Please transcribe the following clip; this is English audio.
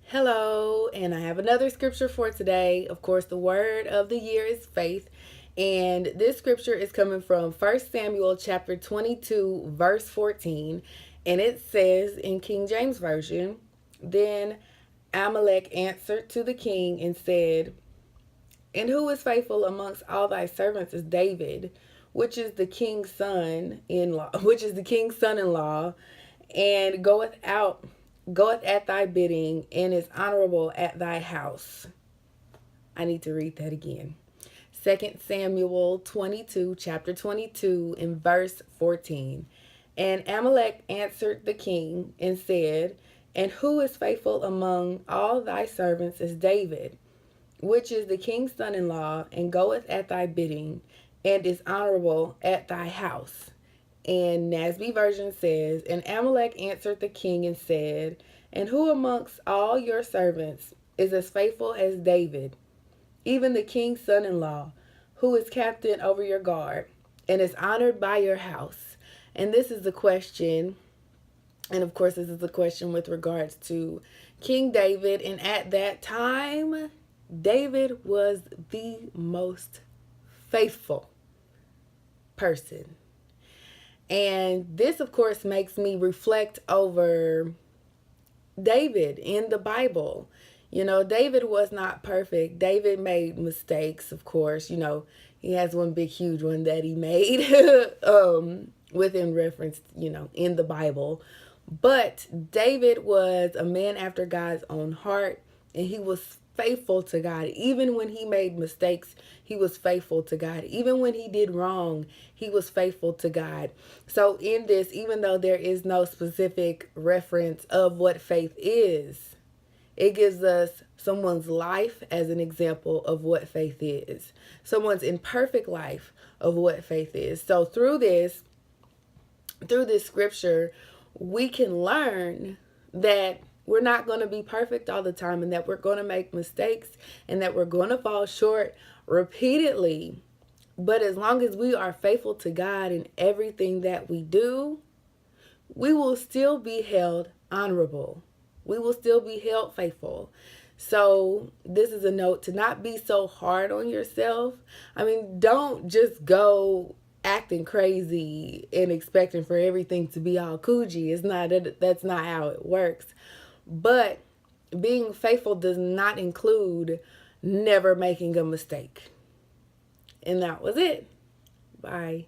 Hello, and I have another scripture for today. Of course, the word of the year is faith, and this scripture is coming from 1 Samuel chapter 22, verse 14, and it says in King James Version, Then Amalek answered to the king and said, And who is faithful amongst all thy servants is David, which is the king's son in law, which is the king's son-in-law, and goeth at thy bidding, and is honorable at thy house. I need to read that again. 2 Samuel 22, chapter 22, in verse 14. And Amalek answered the king and said, And who is faithful among all thy servants is David, which is the king's son-in-law, and goeth at thy bidding, and is honorable at thy house. And NASB version says, And Amalek answered the king and said, And who amongst all your servants is as faithful as David, even the king's son-in-law, who is captain over your guard, and is honored by your house? And this is the question, and of course this is the question with regards to King David. And at that time, David was the most faithful person. And this, of course, makes me reflect over David in the Bible. David was not perfect. David made mistakes, of course. He has one big, huge one that he made within reference, in the Bible. But David was a man after God's own heart, and he was faithful to God. Even when he made mistakes, he was faithful to God. Even when he did wrong, he was faithful to God. So in this, even though there is no specific reference of what faith is, it gives us someone's life as an example of what faith is. Someone's imperfect life of what faith is. So through this scripture, we can learn that we're not going to be perfect all the time, and that we're going to make mistakes, and that we're going to fall short repeatedly. But as long as we are faithful to God in everything that we do, we will still be held honorable. We will still be held faithful. So this is a note to not be so hard on yourself. Don't just go acting crazy and expecting for everything to be all Coogi. That's not how it works. But being faithful does not include never making a mistake. And that was it. Bye.